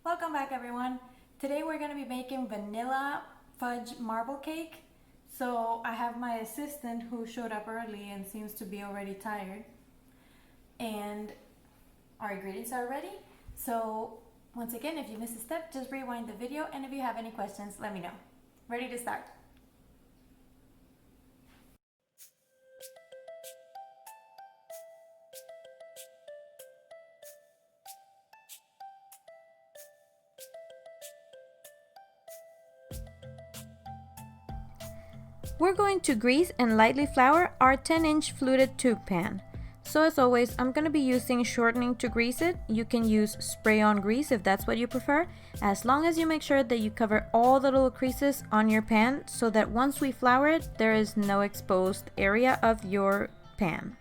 Welcome back, everyone. Today we're going to be making vanilla fudge marble cake. So I have my assistant who showed up early and seems to be already tired. And our ingredients are ready. So once again, if you missed a step, just rewind the video, and if you have any questions, let me know. Ready to start. We're going to grease and lightly flour our 10-inch fluted tube pan. So as always, I'm going to be using shortening to grease it. You can use spray-on grease if that's what you prefer, as long as you make sure that you cover all the little creases on your pan so that once we flour it, there is no exposed area of your pan.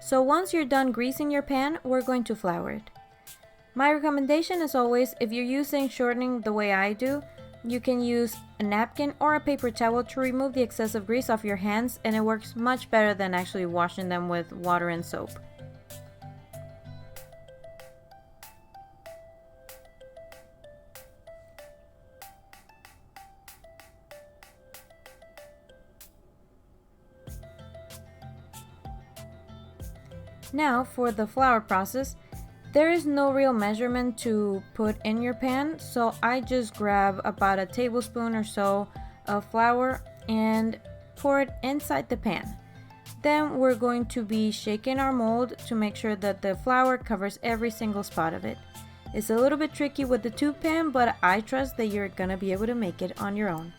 So once you're done greasing your pan, we're going to flour it. My recommendation is always, if you're using shortening the way I do, you can use a napkin or a paper towel to remove the excessive grease off your hands, and it works much better than actually washing them with water and soap. Now for the flour process. There is no real measurement to put in your pan, so I just grab about a tablespoon or so of flour and pour it inside the pan. Then we're going to be shaking our mold to make sure that the flour covers every single spot of it. It's a little bit tricky with the tube pan, but I trust that you're gonna be able to make it on your own.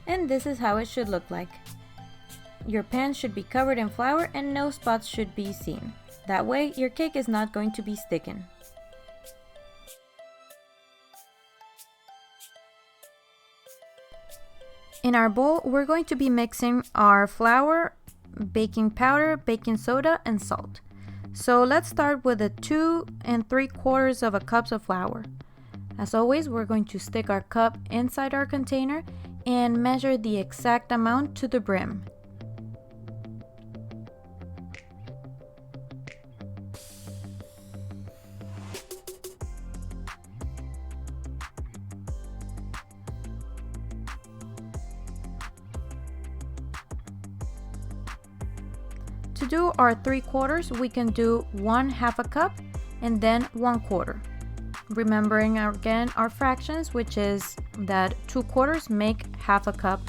And this is how it should look like. Your pan should be covered in flour and no spots should be seen. That way your cake is not going to be sticking. In our bowl, we're going to be mixing our flour, baking powder, baking soda, and salt. So let's start with the 2 3/4 cups of flour. As always, we're going to stick our cup inside our container and measure the exact amount to the brim. To do our 3/4, we can do 1/2 cup and then 1/4. Remembering again our fractions, which is that 2/4 make 1/2 cup,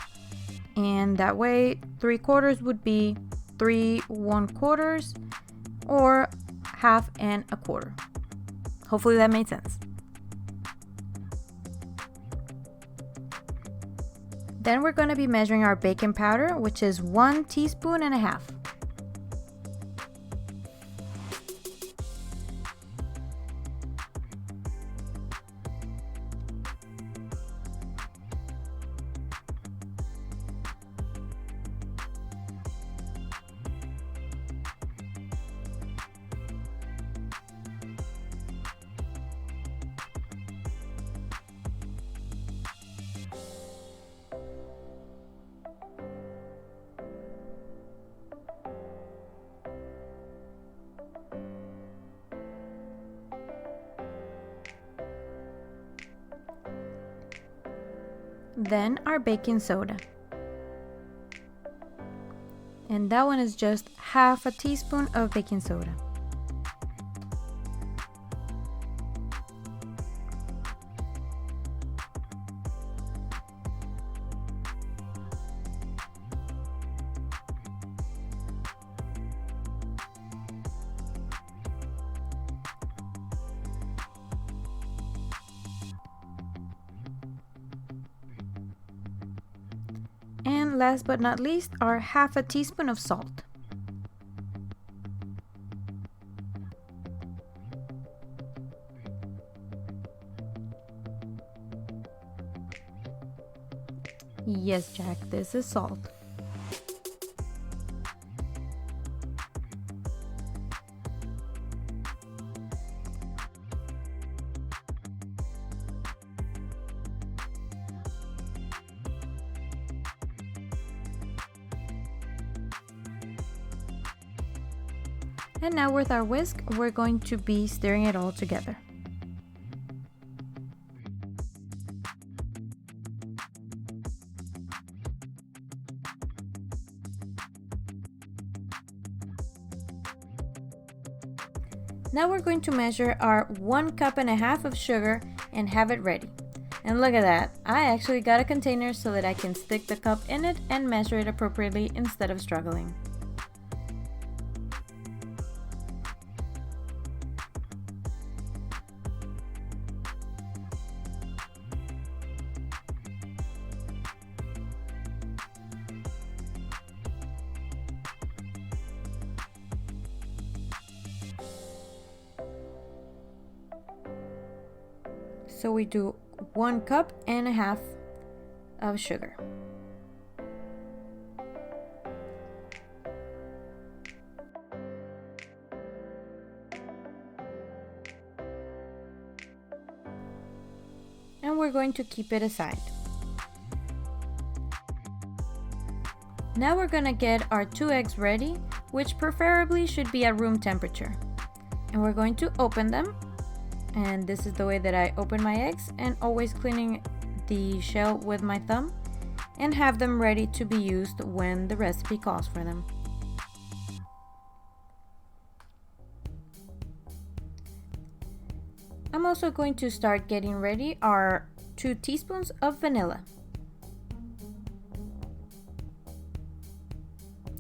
and that way 3/4 would be 3 1/4 or 1/2 and 1/4. Hopefully that made sense. Then we're going to be measuring our baking powder, which is 1 teaspoon and a half. Then our baking soda. And that one is just 1/2 teaspoon of baking soda. And last but not least, our 1/2 teaspoon of salt. Yes, Jack, this is salt. And now with our whisk, we're going to be stirring it all together. Now we're going to measure our 1.5 cups of sugar and have it ready. And look at that, I actually got a container so that I can stick the cup in it and measure it appropriately instead of struggling. So we do 1.5 cups of sugar. And we're going to keep it aside. Now we're gonna get our 2 eggs ready, which preferably should be at room temperature. And we're going to open them. And this is the way that I open my eggs, and always cleaning the shell with my thumb, and have them ready to be used when the recipe calls for them. I'm also going to start getting ready our 2 teaspoons of vanilla.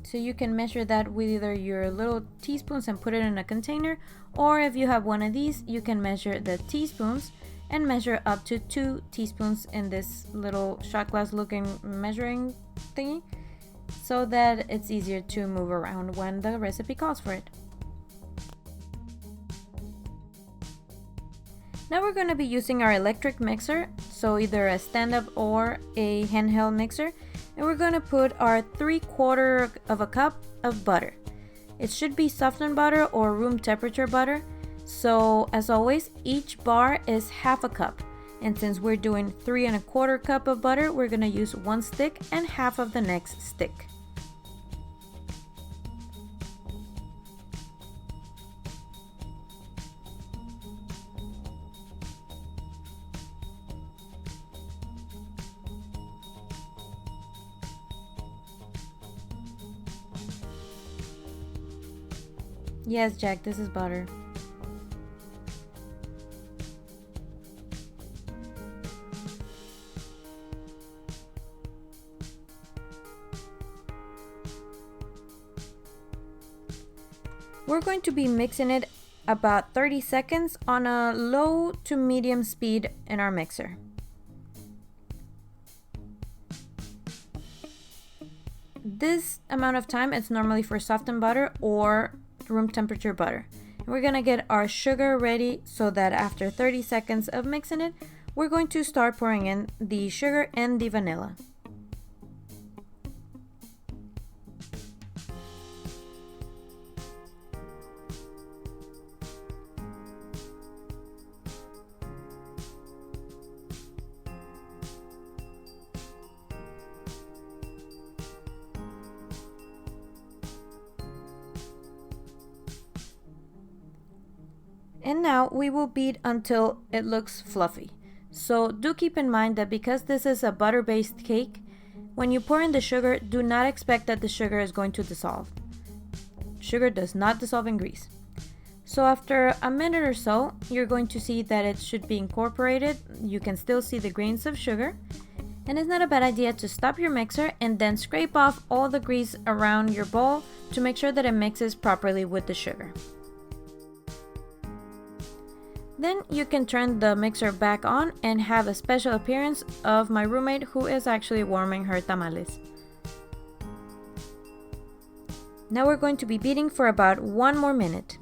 So you can measure that with either your little teaspoons and put it in a container, or if you have one of these, you can measure the teaspoons and measure up to 2 teaspoons in this little shot glass looking measuring thingy, so that it's easier to move around when the recipe calls for it. Now we're going to be using our electric mixer, so either a stand-up or a handheld mixer, and we're going to put our 3/4 of a cup of butter. It should be softened butter or room temperature butter. So as always, each bar is half a cup. And since we're doing 3¼ cup of butter, we're going to use 1 stick and half of the next stick. Yes, Jack, this is butter. We're going to be mixing it about 30 seconds on a low to medium speed in our mixer. This amount of time is normally for softened butter or room temperature butter. And we're gonna get our sugar ready so that after 30 seconds of mixing it, we're going to start pouring in the sugar and the vanilla. And now we will beat until it looks fluffy. So do keep in mind that because this is a butter-based cake, when you pour in the sugar, do not expect that the sugar is going to dissolve. Sugar does not dissolve in grease. So after a minute or so, you're going to see that it should be incorporated. You can still see the grains of sugar. And it's not a bad idea to stop your mixer and then scrape off all the grease around your bowl to make sure that it mixes properly with the sugar. Then you can turn the mixer back on and have a special appearance of my roommate who is actually warming her tamales. Now we're going to be beating for about 1 more minute.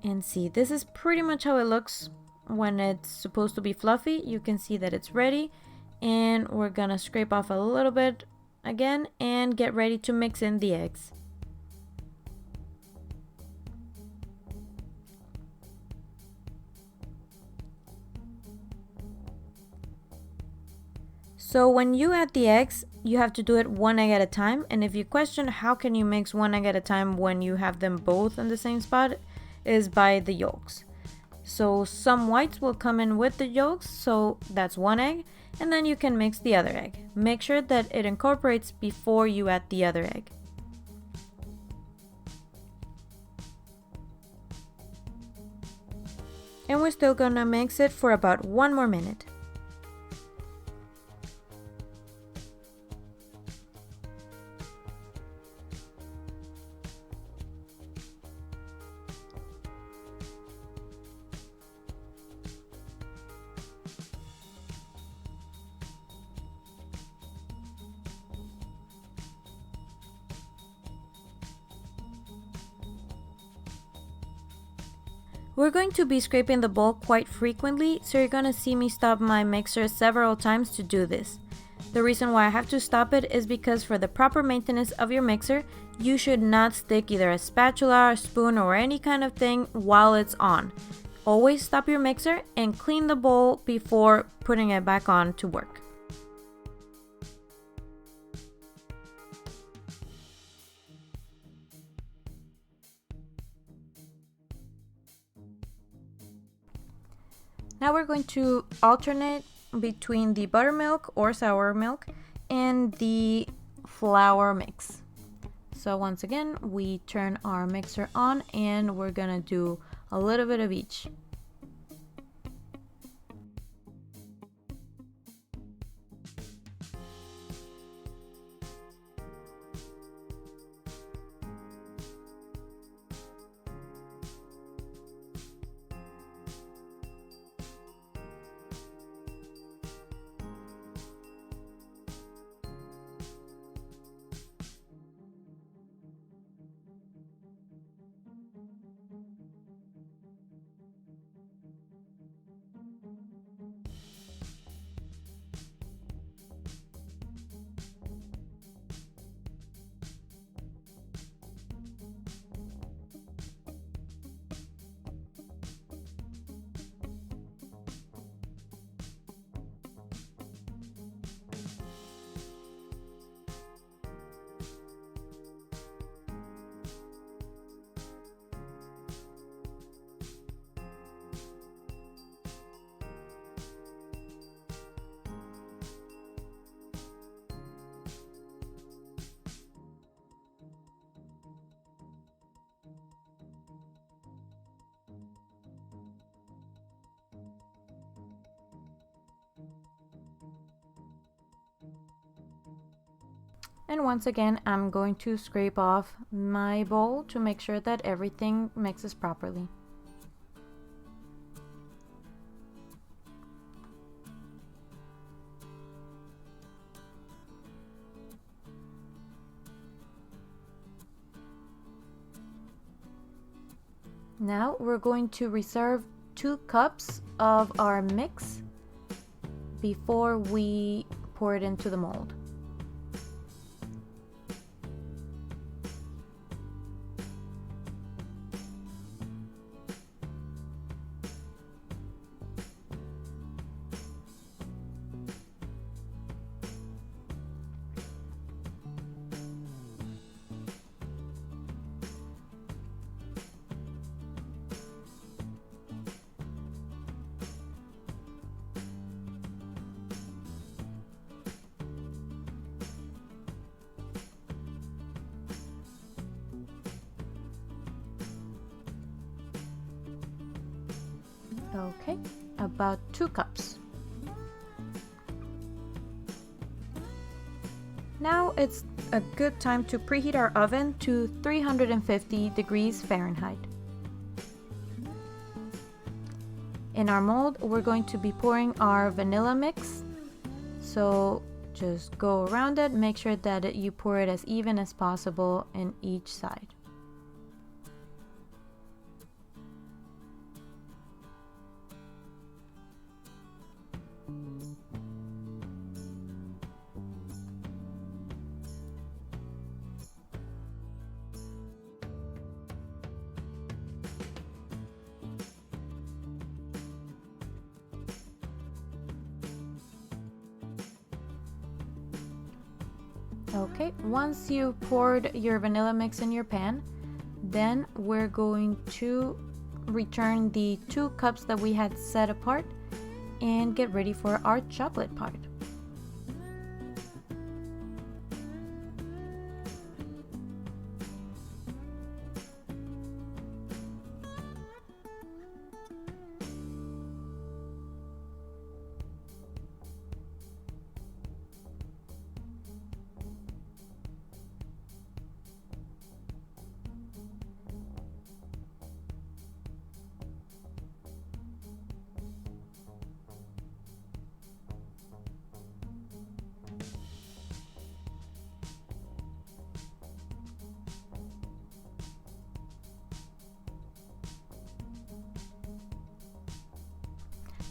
And see, this is pretty much how it looks when it's supposed to be fluffy. You can see that it's ready, and we're gonna scrape off a little bit again and get ready to mix in the eggs. So when you add the eggs, you have to do it one egg at a time. And if you question how can you mix one egg at a time when you have them both in the same spot, is by the yolks. So some whites will come in with the yolks, so that's one egg, and then you can mix the other egg. Make sure that it incorporates before you add the other egg. And we're still gonna mix it for about 1 more minute. We're going to be scraping the bowl quite frequently, so you're going to see me stop my mixer several times to do this. The reason why I have to stop it is because for the proper maintenance of your mixer, you should not stick either a spatula, a spoon, or any kind of thing while it's on. Always stop your mixer and clean the bowl before putting it back on to work. Now we're going to alternate between the buttermilk or sour milk and the flour mix. So once again, we turn our mixer on and we're gonna do a little bit of each. And once again, I'm going to scrape off my bowl to make sure that everything mixes properly. Now we're going to reserve 2 cups of our mix before we pour it into the mold. Okay, about 2 cups. Now it's a good time to preheat our oven to 350 degrees Fahrenheit. In our mold, we're going to be pouring our vanilla mix. So just go around it, make sure that you pour it as even as possible in each side. Okay, once you poured your vanilla mix in your pan, then we're going to return the 2 cups that we had set apart and get ready for our chocolate part.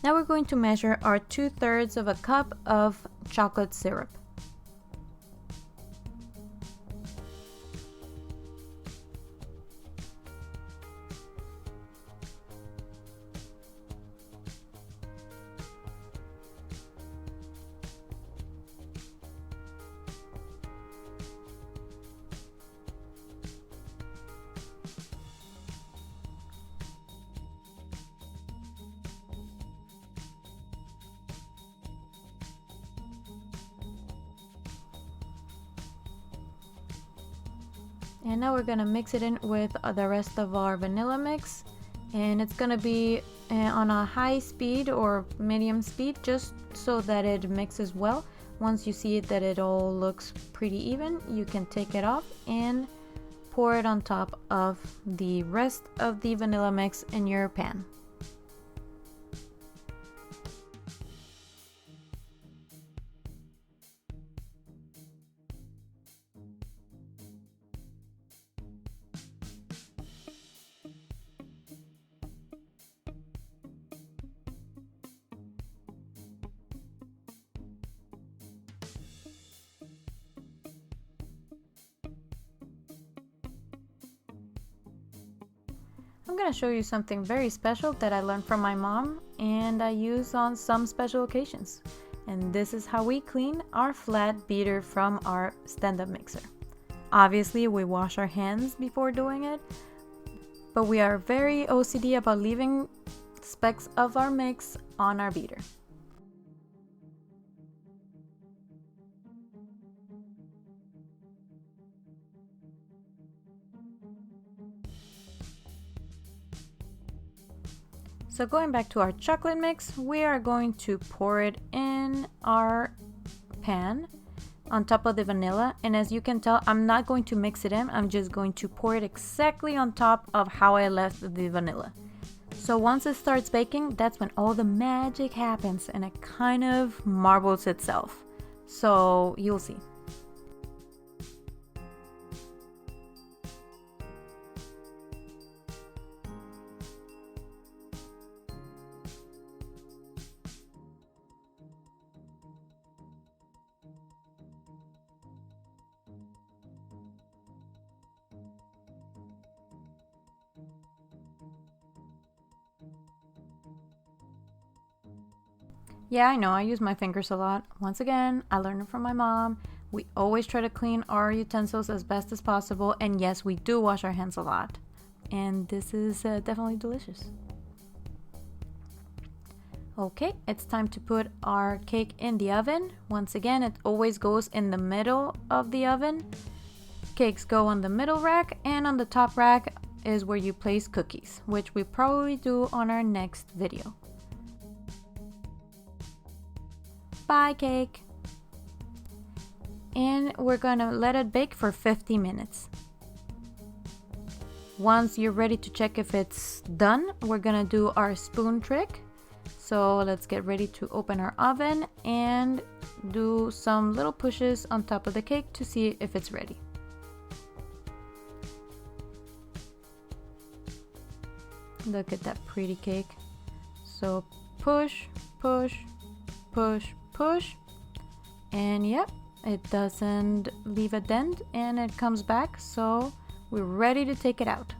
Now we're going to measure our 2/3 of a cup of chocolate syrup. And now we're gonna mix it in with the rest of our vanilla mix, and it's gonna be on a high speed or medium speed, just so that it mixes well. Once you see that it all looks pretty even, you can take it off and pour it on top of the rest of the vanilla mix in your pan. I'm gonna show you something very special that I learned from my mom and I use on some special occasions. And this is how we clean our flat beater from our stand-up mixer. Obviously, we wash our hands before doing it, but we are very OCD about leaving specks of our mix on our beater. So going back to our chocolate mix, we are going to pour it in our pan on top of the vanilla. And as you can tell, I'm not going to mix it in. I'm just going to pour it exactly on top of how I left the vanilla. So once it starts baking, that's when all the magic happens and it kind of marbles itself. So you'll see. Yeah, I know, I use my fingers a lot. Once again, I learned it from my mom. We always try to clean our utensils as best as possible. And yes, we do wash our hands a lot. And this is definitely delicious. Okay, it's time to put our cake in the oven. Once again, it always goes in the middle of the oven. Cakes go on the middle rack, and on the top rack is where you place cookies, which we probably do on our next video. Bye, cake. And we're gonna let it bake for 50 minutes. Once you're ready to check if it's done, we're gonna do our spoon trick. So let's get ready to open our oven and do some little pushes on top of the cake to see if it's ready. Look at that pretty cake. So push, push, push, push, and yep, it doesn't leave a dent and it comes back, so we're ready to take it out.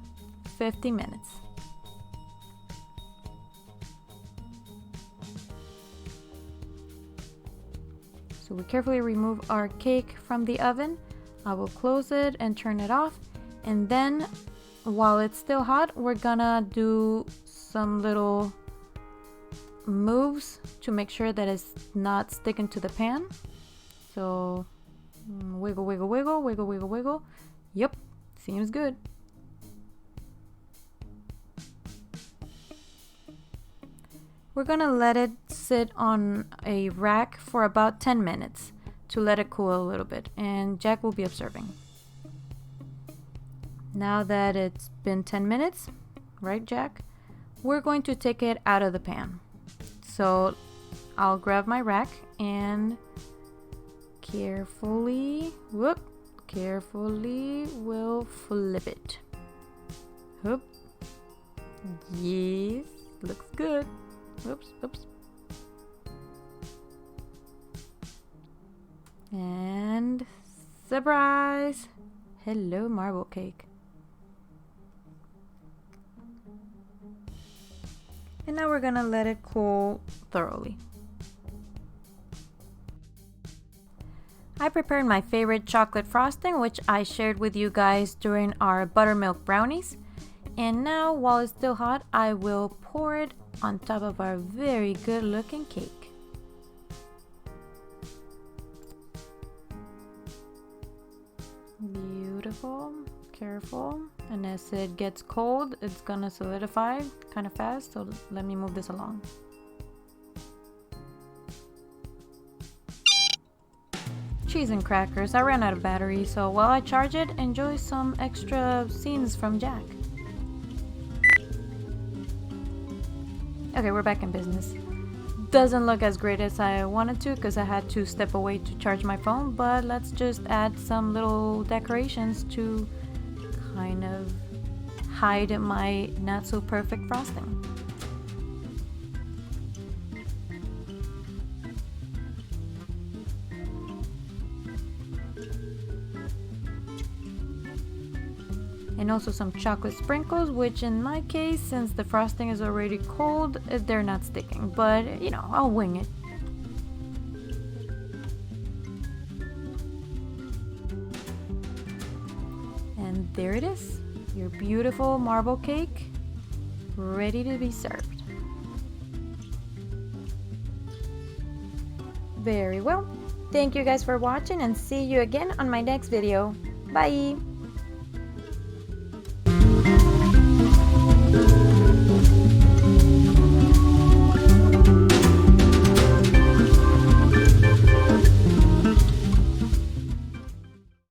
50 minutes. So we carefully remove our cake from the oven. I will close it and turn it off. And then while it's still hot, we're gonna do some little moves to make sure that it's not sticking to the pan. So wiggle, wiggle, wiggle, wiggle, wiggle, wiggle. Yep, seems good. We're gonna let it sit on a rack for about 10 minutes to let it cool a little bit, and Jack will be observing. Now that it's been 10 minutes, right Jack? We're going to take it out of the pan. So I'll grab my rack and carefully we'll flip it. Whoop. Yes, looks good. Oops, oops. And surprise! Hello, marble cake. And now we're gonna let it cool thoroughly. I prepared my favorite chocolate frosting, which I shared with you guys during our buttermilk brownies. And now, while it's still hot, I will pour it on top of our very good looking cake. Beautiful, careful, and as it gets cold, it's gonna solidify kind of fast, so let me move this along. Cheese and crackers. I ran out of battery, so while I charge it, enjoy some extra scenes from Jack. Okay, we're back in business. Doesn't look as great as I wanted to because I had to step away to charge my phone, but let's just add some little decorations to kind of hide my not so perfect frosting. And also some chocolate sprinkles, which in my case, since the frosting is already cold, they're not sticking, but you know, I'll wing it. And there it is, your beautiful marble cake, ready to be served. Very well. Thank you guys for watching, and see you again on my next video. Bye!